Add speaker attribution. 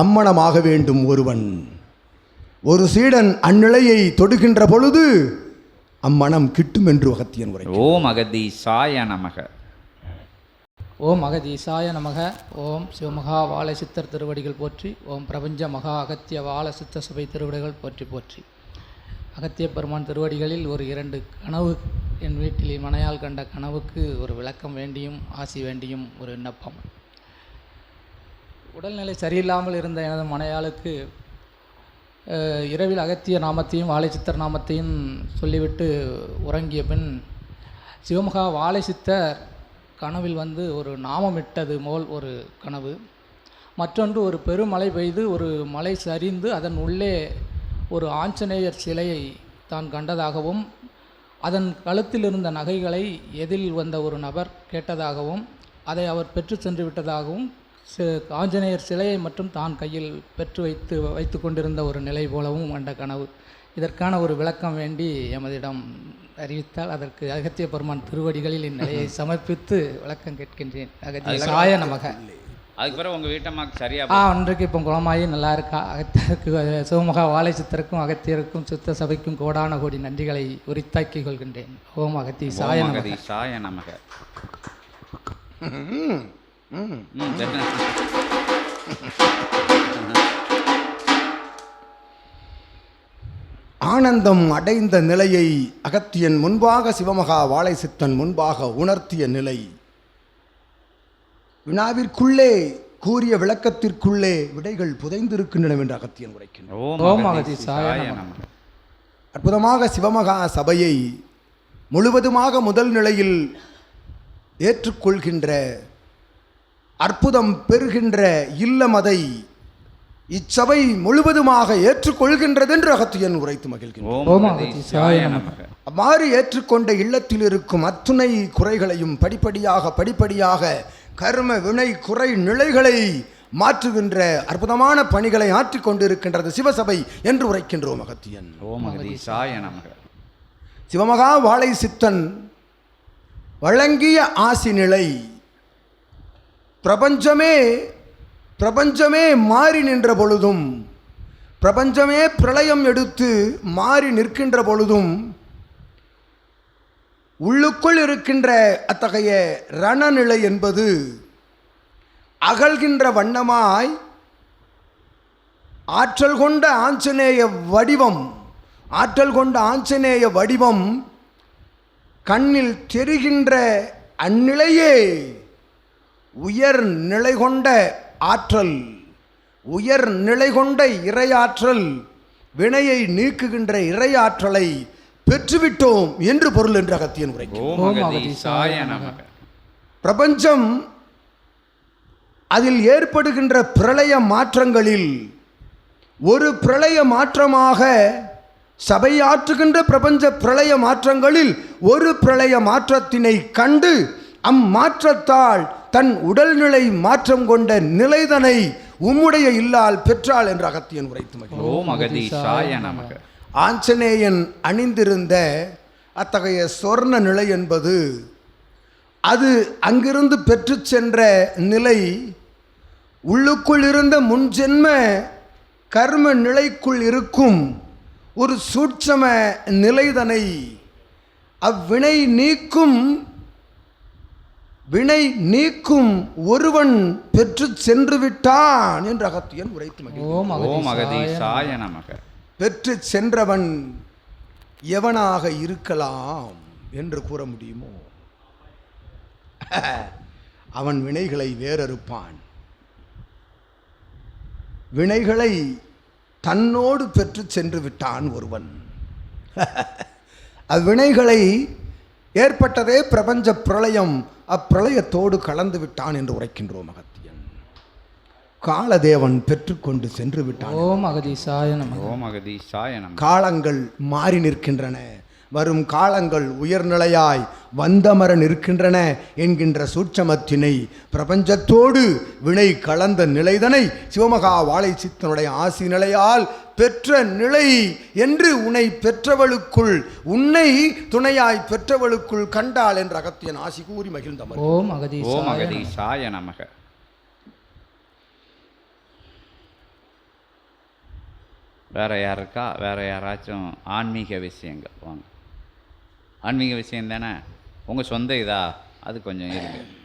Speaker 1: அம்மணமாக வேண்டும் ஒருவன். ஒரு சீடன் அந்நிலையை தொடுகின்ற பொழுது அம்மணம் கிட்டும் என்று அகத்தியன் உரை.
Speaker 2: ஓம் அகதீசாய நமக.
Speaker 3: ஓம் அகதீசாய நமக. ஓம் சிவமகா வாழை சித்தர் திருவடிகள் போற்றி. ஓம் பிரபஞ்ச மகா அகத்திய வாழ சித்த சபை திருவடிகள் போற்றி போற்றி. அகத்திய பெருமான் திருவடிகளில் ஒரு 2 கனவு என் வீட்டில் மனையால் கண்ட கனவுக்கு ஒரு விளக்கம் வேண்டியும் ஆசி வேண்டியும் ஒரு விண்ணப்பம். உடல்நிலை சரியில்லாமல் இருந்த எனது மனையாளுக்கு இரவில் அகத்திய நாமத்தையும் வாழை சித்தர் நாமத்தையும் சொல்லிவிட்டு உறங்கிய பின் சிவமகா வாழை சித்தர் கனவில் வந்து ஒரு நாமமிட்டது போல் ஒரு கனவு. மற்றொன்று ஒரு பெருமழை பெய்து ஒரு மலை சரிந்து அதன் உள்ளே ஒரு ஆஞ்சநேயர் சிலையை தான் கண்டதாகவும் அதன் கழுத்தில் இருந்த நகைகளை எதில் வந்த ஒரு நபர் கேட்டதாகவும் அதை அவர் பெற்று சென்று விட்டதாகவும் ஆஞ்சநேயர் சிலையை மட்டும் தான் கையில் பெற்று வைத்து கொண்டிருந்த ஒரு நிலை போலவும் கண்ட கனவு. இதற்கான ஒரு விளக்கம் வேண்டி எமதிடம் அறிவித்தால் அதற்கு அகத்திய பெருமான் திருவடிகளில் இந்நிலையை சமர்ப்பித்து விளக்கம் கேட்கின்றேன். அகத்திய நமக.
Speaker 2: அதுக்கு பிறகு உங்கள் வீட்டம்மாக்கு சரியா
Speaker 3: அன்றைக்கு இப்போ குளமாயி நல்லா இருக்கா. அகத்தியருக்கு சிவமகா வாழை சித்தருக்கும் அகத்தியருக்கும் சித்த சபைக்கும் கோடான கோடி நன்றிகளை உரித்தாக்கிக் கொள்கின்றேன். ஓம் அகதீசாய நமக.
Speaker 1: ஆனந்தம் அடைந்த நிலையை அகத்தியன் முன்பாக சிவமகா வாழை சித்தன் முன்பாக உணர்த்திய நிலை வினாவிற்குள்ளே கூறிய விளக்கத்திற்குள்ளே விடைகள் புதைந்திருக்கின்றன என்று அகத்தியன் உரைக்கின்றான். அற்புதமாக சிவமகா சபையை முழுவதுமாக முதல் நிலையில் ஏற்றுக்கொள்கின்ற அற்புதம் பெறுகின்ற இல்லமதை இச்சபை முழுவதுமாக ஏற்றுக்கொள்கின்றது என்று அகத்தியன் உரைத்து மகிழ்கின்றான். அவ்வாறு ஏற்றுக்கொண்ட இல்லத்தில் இருக்கும் அத்துணை குறைகளையும் படிப்படியாக கர்ம வினை குறை நிலைகளை மாற்றுகின்ற அற்புதமான பணிகளை ஆற்றிக் கொண்டிருக்கின்றது சிவசபை என்று உரைக்கின்றோம் அகத்தியன். சிவமகா வாழை சித்தன் வழங்கிய ஆசி நிலை பிரபஞ்சமே மாறி நின்ற பொழுதும் பிரபஞ்சமே பிரளயம் எடுத்து மாறி நிற்கின்ற பொழுதும் உள்ளுக்குள் இருக்கின்ற அத்தகைய ரணநிலை என்பது அகல்கின்ற வண்ணமாய் ஆற்றல் கொண்ட ஆஞ்சநேய வடிவம் கண்ணில் தெரிகின்ற அந்நிலையே உயர் நிலை கொண்ட ஆற்றல், உயர் நிலை கொண்ட இறையாற்றல், வினையை நீக்குகின்ற இறையாற்றலை பெற்றுவிட்டோம் என்று பொருள் என்று அகத்தியன் உரைக்கிறார். பிரபஞ்சம் அதில் ஏற்படுகின்ற பிரளய மாற்றங்களில் ஒரு பிரளய மாற்றமாக சபையாற்றுகின்ற பிரபஞ்ச பிரளய மாற்றங்களில் ஒரு பிரளய மாற்றத்தினை கண்டு அம்மாற்றத்தால் தன் உடல்நிலை மாற்றம் கொண்ட நிலைதனை உம்முடைய இல்லால் பெற்றாள் என்று அகத்தியன் உரைத்து மகிழ்ந்தார். ஆஞ்சநேயன் அணிந்திருந்த அத்தகைய சொர்ண நிலை என்பது அது அங்கிருந்து பெற்று சென்ற நிலை உள்ளுக்குள் இருந்த முன்ஜென்ம கர்ம நிலைக்குள் இருக்கும் ஒரு சூட்சம நிலைதனை அவ்வினை நீக்கும் ஒருவன் பெற்று சென்று விட்டான் என்று அகத்தியன் உரைத்து மகிழ்ந்தார். பெற்று சென்றவன் எவனாக இருக்கலாம் என்று கூற முடியுமோ? அவன் வினைகளை வேறறுப்பான். வினைகளை தன்னோடு பெற்று சென்று விட்டான் ஒருவன். அவ்வினைகளை ஏற்பட்டதே பிரபஞ்ச பிரளயம், அப்பிரளயத்தோடு கலந்து விட்டான் என்று உரைக்கின்றோம் அகத்தியன். காலதேவன் பெற்றுக்கொண்டு சென்று விட்டான். காலங்கள் மாறி நிற்கின்றன, வரும் காலங்கள் உயர்நிலையாய் வந்தமர நிற்கின்றன என்கின்ற சூட்சமத்தினை பிரபஞ்சத்தோடு வினை கலந்த நிலைதனை சிவமகா வாழை சித்தனுடைய ஆசி நிலையால் பெற்ற நிலை என்று உன்னை பெற்றவளுக்குள் உன்னை துணையாய் பெற்றவளுக்குள் கண்டாள் என்ற அகத்தியன் ஆசி கூறி மகிழ்ந்தவர்.
Speaker 2: ஓம் அகதீசாய நமக. வேறு யார் இருக்கா? வேறு யாராச்சும் ஆன்மீக விஷயங்கள் வாங்க. ஆன்மீக விஷயம் தானே உங்கள் சொந்த இதா? அது கொஞ்சம் இருக்கு.